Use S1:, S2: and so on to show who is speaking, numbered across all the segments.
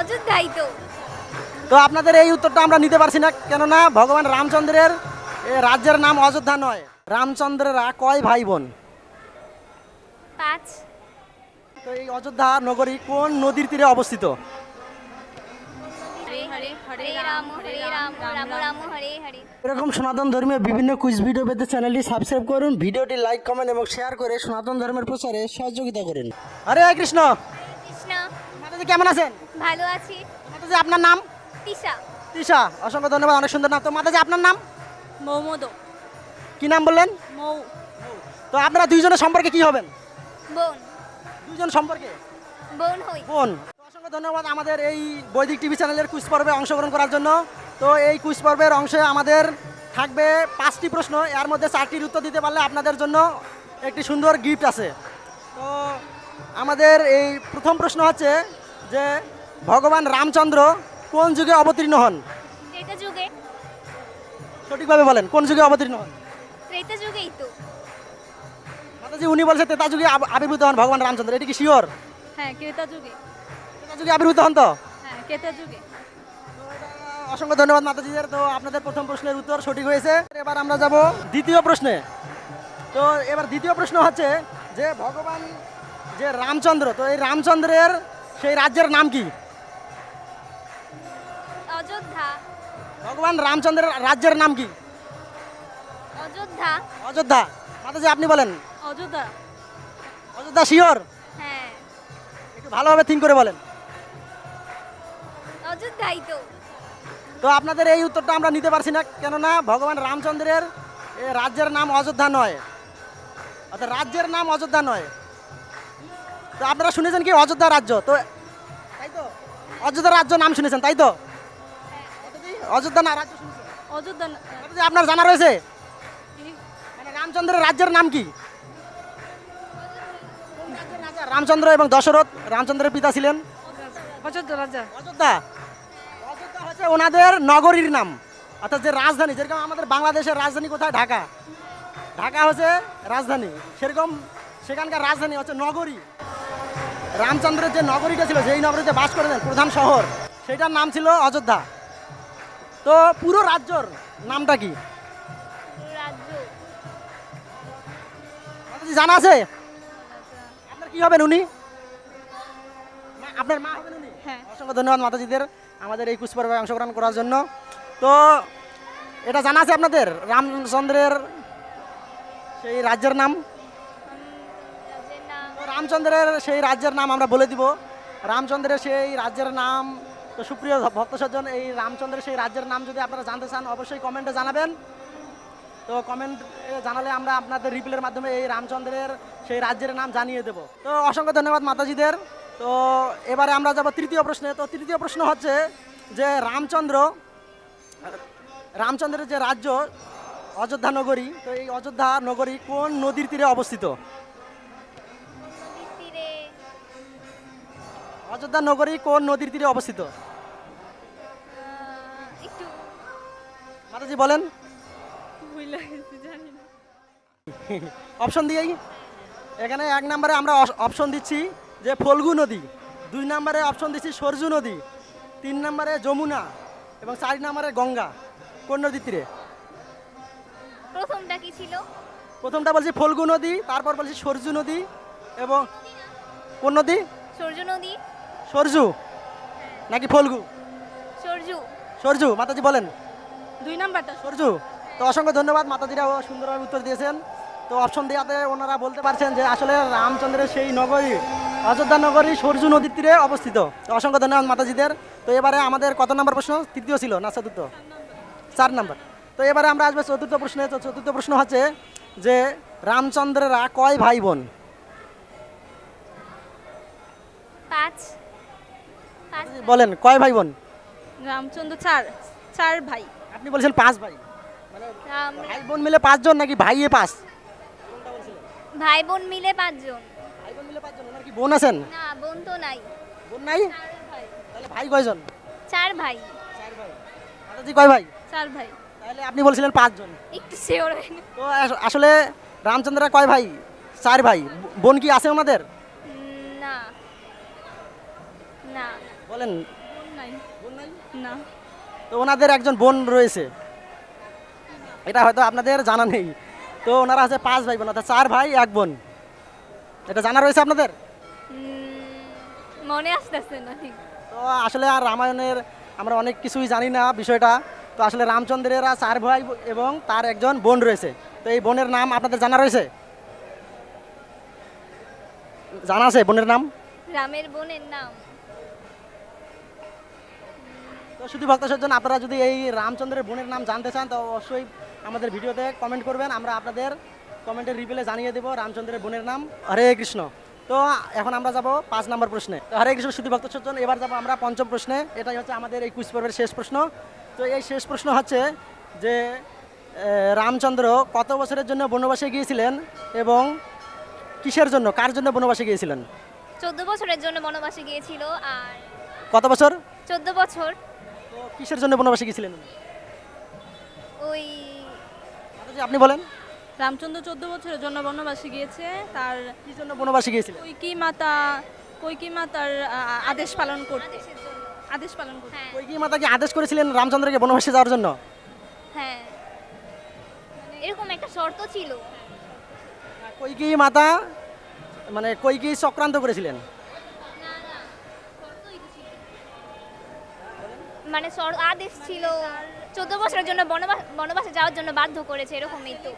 S1: অযোধ্যাই তো।
S2: তো আপনাদের এই উত্তরটা আমরা নিতে পারছি না, কেননা ভগবান রামচন্দ্রের রাজ্যের নাম অযোধ্যা নয়। রামচন্দ্রেরা কয় ভাই বোন?
S1: 5।
S2: তো এই অযোধ্যা নগরী কোন নদীর তীরে অবস্থিত?
S1: হরে হরে হরে রাম রাম রাম হরে হরে।
S2: এরকম সনাতন ধর্মীয় বিভিন্ন কুইজ ভিডিও পেতে চ্যানেলটি সাবস্ক্রাইব করুন, ভিডিওটি লাইক কমেন্ট এবং শেয়ার করে সনাতন ধর্মের প্রচারে সহযোগিতা করুন। হরে কৃষ্ণ।
S1: কৃষ্ণ।
S2: মাতাজি কেমন আছেন?
S1: ভালো আছি।
S2: মাতাজি আপনার নাম?
S1: তিশা।
S2: তৃষা, অসংখ্য ধন্যবাদ, অনেক সুন্দর নাম। তো মাতাজি আপনার নাম?
S1: মৌমদ।
S2: কি নাম বললেন?
S1: মৌ।
S2: তো আপনারা দুইজনের সম্পর্কে কি হবেন?
S1: বোন।
S2: দুইজন সম্পর্কে
S1: বোন হই।
S2: বোন। তো অসংখ্য ধন্যবাদ আমাদের এই বৈদিক টিভি চ্যানেলের কুইজ পর্বে অংশগ্রহণ করার জন্য। তো এই কুইজ পর্বের অংশে আমাদের থাকবে 5টি প্রশ্ন, এর মধ্যে 4টির উত্তর দিতে পারলে আপনাদের জন্য একটি সুন্দর গিফট আছে। তো আমাদের এই প্রথম প্রশ্ন হচ্ছে যে ভগবান রামচন্দ্র কোন যুগে অবতীর্ণ হন?
S1: ত্রেতা যুগে।
S2: সঠিকভাবে বলেন, কোন যুগে অবতীর্ণ হন?
S1: ত্রেতা যুগেই তো।
S2: মাতাজি উনি বলছে ত্রেতা যুগে আবির্ভূত হন ভগবান রামচন্দ্র, এটি কি শিওর?
S1: হ্যাঁ, ত্রেতা যুগে।
S2: ত্রেতা যুগে আবির্ভূত হন তো?
S1: হ্যাঁ, ত্রেতা যুগে।
S2: অসংখ্য ধন্যবাদ মাতাজিদের। তো আপনাদের প্রথম প্রশ্নের উত্তর সঠিক হয়েছে। এবার আমরা যাব দ্বিতীয় প্রশ্নে। তো এবার দ্বিতীয় প্রশ্ন হচ্ছে যে ভগবান যে রামচন্দ্র, তো এই রামচন্দ্রের সেই রাজ্যের নাম কি?
S1: অযোধ্যা।
S2: ভগবান রামচন্দ্রের রাজ্যের নাম কি?
S1: অযোধ্যা।
S2: অযোধ্যা। মাতাজি আপনি বলেন।
S1: অযোধ্যা।
S2: অযোধ্যা শিওর?
S1: হ্যাঁ,
S2: একটু ভালোভাবে থিঙ্ক করে বলেন।
S1: অযোধ্যাই তো।
S2: তো আপনাদের এই উত্তরটা আমরা নিতে পারছি না, কেননা ভগবান রামচন্দ্রের রাজ্যের নাম অযোধ্যা নয়, অর্থাৎ রাজ্যের নাম অযোধ্যা নয়। তো আপনারা শুনেছেন কি অযোধ্যা রাজ্য? তো তাই তো, অযোধ্যা রাজ্য নাম শুনেছেন তাই তো? অযোধ্যা না রাজ্য শুনেছেন?
S1: অযোধ্যা।
S2: মাতাজি, আপনার জানা রয়েছে মানে রামচন্দ্রের রাজ্যের নাম কি? কোন রাজ্যের রাজা? রামচন্দ্র এবং দশরথ রামচন্দ্রের পিতা ছিলেন।
S1: অযোধ্যা রাজা।
S2: অযোধ্যা। অযোধ্যা হচ্ছে ওনাদের নগরীর নাম, অর্থাৎ যে রাজধানী, যেরকম আমাদের বাংলাদেশের রাজধানী কোথায়? ঢাকা। ঢাকা হচ্ছে রাজধানী, সেরকম সেখানকার রাজধানী হচ্ছে নগরী। রামচন্দ্রের যে নগরীটা ছিল, যেই নগরীতে বাস করেছেন, প্রধান শহর, সেটার নাম ছিল অযোধ্যা। তো পুরো রাজ্যর নামটা কি?
S1: রাজ্য।
S2: মাতাজি জানা আছে? আপনার কি হবেন উনি? আপনার মা হবেন উনি?
S1: হ্যাঁ।
S2: অসংখ্য ধন্যবাদ মাতাজিদের আমাদের এই কুইজ পর্বে অংশগ্রহণ করার জন্য। তো এটা জানা আছে আপনাদের রামচন্দ্রের সেই রাজ্যের নাম?
S1: রাজ্যের নাম।
S2: তো রামচন্দ্রের সেই রাজ্যের নাম আমরা বলে দিব। রামচন্দ্রের সেই রাজ্যের নাম, তো সুপ্রিয় ভক্ত সজ্জন, এই রামচন্দ্রের সেই রাজ্যের নাম যদি আপনারা জানতে চান অবশ্যই কমেন্টে জানাবেন। তো কমেন্ট জানালে আমরা আপনাদের রিপ্লাইয়ের মাধ্যমে এই রামচন্দ্রের সেই রাজ্যের নাম জানিয়ে দেব। তো অসংখ্য ধন্যবাদ মাতাজিদের। তো এবারে আমরা যাব তৃতীয় প্রশ্নে। তো তৃতীয় প্রশ্ন হচ্ছে যে রামচন্দ্রের যে রাজ্য অযোধ্যা নগরী, তো এই অযোধ্যা নগরী কোন নদীর তীরে অবস্থিত?
S1: নদীর তীরে।
S2: অযোধ্যা নগরী কোন নদীর তীরে অবস্থিত?
S1: একটু
S2: মাতাজি বলেন।
S1: ভুলে গেছি, জানি না।
S2: অপশন দিয়েই, এখানে 1 নম্বরে আমরা অপশন দিচ্ছি যে ফল্গু নদী, 2 নম্বরে অপশন দিচ্ছি সরজু নদী, 3 নম্বরে যমুনা এবং 4 নম্বরে গঙ্গা। কোন নদীর তীরে?
S1: প্রথমটা কি ছিল?
S2: প্রথমটা বলছি ফল্গু নদী, তারপর বলছি সরজু নদী এবং কোন নদী?
S1: সূর্য নদী।
S2: সরজু নাকি ফল্গু?
S1: সূর্য।
S2: সরজু। মাতাজি বলেন।
S1: 2 নাম্বারটা।
S2: সরজু। তো অসংখ্য ধন্যবাদ, মাতাজিরাও সুন্দরভাবে উত্তর দিয়েছেন। তো অপশন দেওয়াতে ওনারা বলতে পারছেন যে আসলে রামচন্দ্রের সেই নগরী অযোধ্যা নগরী সরজু নদীর তীরে অবস্থিত। তো অসংখ্য ধন্যবাদ মাতাজিদের। তো এবারে আমাদের কত নম্বর প্রশ্ন? তৃতীয় ছিল না চতুর্থ? 4 নম্বর। তো এবারে আমরা আসবো চতুর্থ প্রশ্নে। তো চতুর্থ প্রশ্ন হচ্ছে যে রামচন্দ্রেরা কয় ভাই বোন?
S1: 5।
S2: বলেন কয় ভাই বোন?
S1: রামচন্দ্র 4 ভাই।
S2: আপনি বলছেন 5 ভাই, মানে
S1: রাম
S2: ভাই বোন মিলে 5 জন নাকি ভাইয়ে 5?
S1: ভাই বোন মিলে 5 জন।
S2: ভাই বোন মিলে 5 জন। ওনার কি বোন আছেন?
S1: না, বোন তো নাই।
S2: বোন নাই?
S1: 4 ভাই।
S2: তাহলে ভাই কয়জন?
S1: 4 ভাই।
S2: 4 ভাই। মাতাজি কয় ভাই?
S1: 4 ভাই।
S2: তাহলে আপনি বলছিলেন 5 জন।
S1: একটু শিওর হয়নি।
S2: তো আসলে রামচন্দ্ররা কয় ভাই? 4 ভাই। বোন কি আছে ওনাদের?
S1: না। না।
S2: বলেন।
S3: নাই
S2: বোন নাই?
S3: না
S2: তো ওনাদের একজন বোন রয়েছে, এটা হয়তো আপনাদের জানা নেই। তো ওনারা আছে 5 ভাই বোন, অর্থাৎ 4 ভাই 1 বোন। এটা জানা রয়েছে আপনাদের?
S1: মনে আসতেছে না ঠিক।
S2: তো আসলে আর রামায়ণের আমরা অনেক কিছুই জানি না বিষয়টা। তো আসলে রামচন্দ্রেরা 4 ভাই এবং তার একজন বোন রয়েছে। তো এই বোনের নাম আপনাদের জানা রয়েছে? জানা আছে বোনের নাম?
S1: রামের বোনের নাম
S2: তো শুধু ভক্তসজ্জন, আপনারা যদি এই রামচন্দ্রের বোনের নাম জানতে চান তো অবশ্যই আমাদের ভিডিওতে কমেন্ট করবেন, আমরা আপনাদের কমেন্টের রিপ্লে জানিয়ে দেবো রামচন্দ্রের বোনের নাম। হরে কৃষ্ণ। তো এখন আমরা যাব 5 নম্বর প্রশ্নে। তো হরে কৃষ্ণ শুধু ভক্তসজ্জন, এবার যাব আমরা 5ম প্রশ্নে। এটাই হচ্ছে আমাদের এই কুইজ পর্বের শেষ প্রশ্ন। তো এই শেষ প্রশ্ন হচ্ছে যে রামচন্দ্র কত বছরের জন্য বনবাসে গিয়েছিলেন এবং কিসের জন্য, কার জন্য বনবাসে গিয়েছিলেন?
S1: 14 বছরের জন্য বনবাসে গিয়েছিল। আর
S2: কত বছর?
S1: 14 বছর
S2: তো কিসের জন্য বনবাসে গিয়েছিলেন?
S1: ওই
S2: মাতাজি, আপনি বলেন।
S3: রামচন্দ্র 14 বছরের জন্য বনবাসে গিয়েছে, তার
S2: কি জন্য বনবাসে গিয়েছিলেন?
S3: কৈকি মাতার আদেশ পালন করতে।
S1: আদেশের জন্য।
S3: আদেশ পালন করতে।
S1: হ্যাঁ
S2: কৈকেয়ী মাতা কি আদেশ করেছিলেন রামচন্দ্রকে বনবাসে যাওয়ার জন্য?
S1: হ্যাঁ এরকম একটা শর্ত ছিল।
S2: কৈকেয়ী মাতা মানে কৈকেয়ী চক্রান্ত করেছিলেন।
S1: মানে আদেশ ছিল 14 বছরের জন্য বনবাসে যাওয়ার জন্য বাধ্য করেছে, এরকমই তো।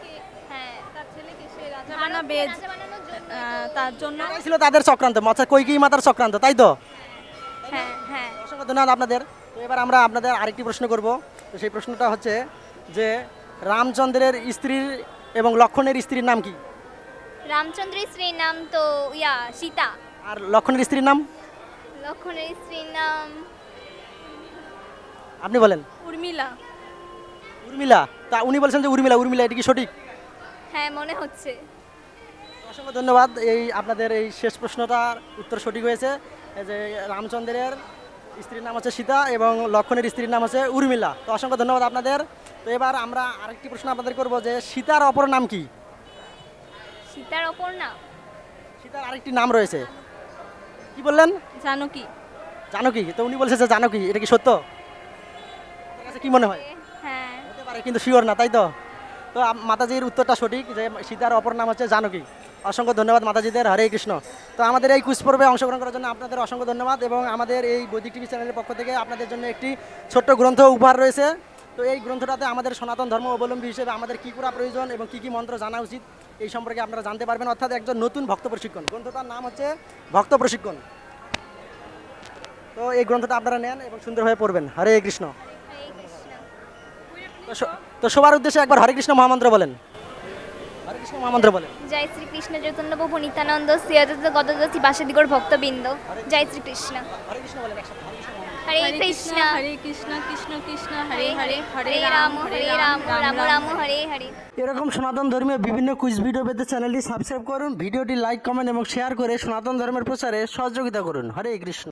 S1: হ্যাঁ
S3: তার ছেলেকে সে রাজা
S1: ভারতকে
S3: বানাবে,
S1: রাজা বানানোর জন্য।
S3: তার জন্য
S2: এটাই ছিল তাদের চক্রান্ত, অর্থাৎ কৈকেয়ী মাতার চক্রান্ত, তাই তো?
S1: হ্যাঁ হ্যাঁ
S2: অসংখ্য ধন্যবাদ আপনাদের। তো এবার আমরা আপনাদের আরেকটি প্রশ্ন করব। তো সেই প্রশ্নটা হচ্ছে যে রামচন্দ্রের স্ত্রীর এবং লক্ষ্মণের স্ত্রীর নাম কি?
S1: রামচন্দ্রের স্ত্রীর নাম তো সীতা।
S2: আর লক্ষ্মণের স্ত্রীর নাম?
S1: লক্ষ্মণের স্ত্রীর নাম
S2: আপনি বলেন।
S3: উর্মিলা।
S2: উর্মিলা। তা উনি বলছেন যে উর্মিলা। উর্মিলা, এটা কি সঠিক?
S1: হ্যাঁ মনে হচ্ছে।
S2: অসংখ্য ধন্যবাদ। এই আপনাদের এই শেষ প্রশ্নটার উত্তর সঠিক হয়েছে। এই যে রামচন্দ্রের স্ত্রীর নাম হচ্ছে সীতা এবং লক্ষ্মণের স্ত্রীর নাম হচ্ছে উর্মিলা। তো অসংখ্য ধন্যবাদ আপনাদের। তো এবার আমরা আরেকটি প্রশ্ন আপনাদের করব যে সীতার অপর নাম কি?
S1: সীতার অপর নাম
S2: সীতার আরেকটি নাম রয়েছে, কি বললেন?
S3: জানকী।
S2: জানকী। তো উনি বলছে যে জানকী, এটা কি সত্য? আপনার কাছে কি মনে হয়?
S1: হ্যাঁ
S2: হতে পারে কিন্তু শিওর না, তাই তো? তো মাতাজির উত্তরটা সঠিক, যে সীতার অপর নাম হচ্ছে জানকী। অসংখ্য ধন্যবাদ মাতাজিদের। হরে কৃষ্ণ। তো আমাদের এই কুইজ পর্বে অংশগ্রহণ করার জন্য আপনাদের অসংখ্য ধন্যবাদ এবং আমাদের এই বৈদিক টিভি চ্যানেলের পক্ষ থেকে আপনাদের জন্য একটি ছোট্ট গ্রন্থ উপহার রয়েছে। তো এই গ্রন্থটাতে আমাদের সনাতন ধর্ম অবলম্বী হিসেবে আমাদের কী করা প্রয়োজন এবং কী কী মন্ত্র জানা উচিত এই সম্পর্কে আপনারা জানতে পারবেন, অর্থাৎ একজন নতুন ভক্ত প্রশিক্ষণ। গ্রন্থটার নাম হচ্ছে ভক্ত প্রশিক্ষণ। তো এই গ্রন্থটা আপনারা নেন এবং সুন্দরভাবে পড়বেন। হরে কৃষ্ণ।
S1: হরে কৃষ্ণ।
S2: তো সবার উদ্দেশ্যে একবার হরে কৃষ্ণ মহামন্ত্র বলেন। হরে কৃষ্ণ মহামন্ত্র বলেন।
S1: জয় শ্রীকৃষ্ণ চৈতন্য প্রভু নিত্যানন্দ শ্রী অদ্বৈত গদাধর বাসুদেবগৌর ভক্তবৃন্দ। জয় শ্রীকৃষ্ণ।
S2: হরে কৃষ্ণ বলেন একসাথে।
S1: হরে কৃষ্ণ
S3: হরে কৃষ্ণ কৃষ্ণ কৃষ্ণ হরে হরে
S1: হরে রাম হরে রাম রাম রাম হরে হরে।
S2: এরকম সনাতন ধর্মীয় বিভিন্ন কুইজ ভিডিও পেতে চ্যানেলটি সাবস্ক্রাইব করুন, ভিডিওটি লাইক, কমেন্ট এবং শেয়ার করে সনাতন ধর্মের প্রচারে সহযোগিতা করুন। হরে কৃষ্ণ।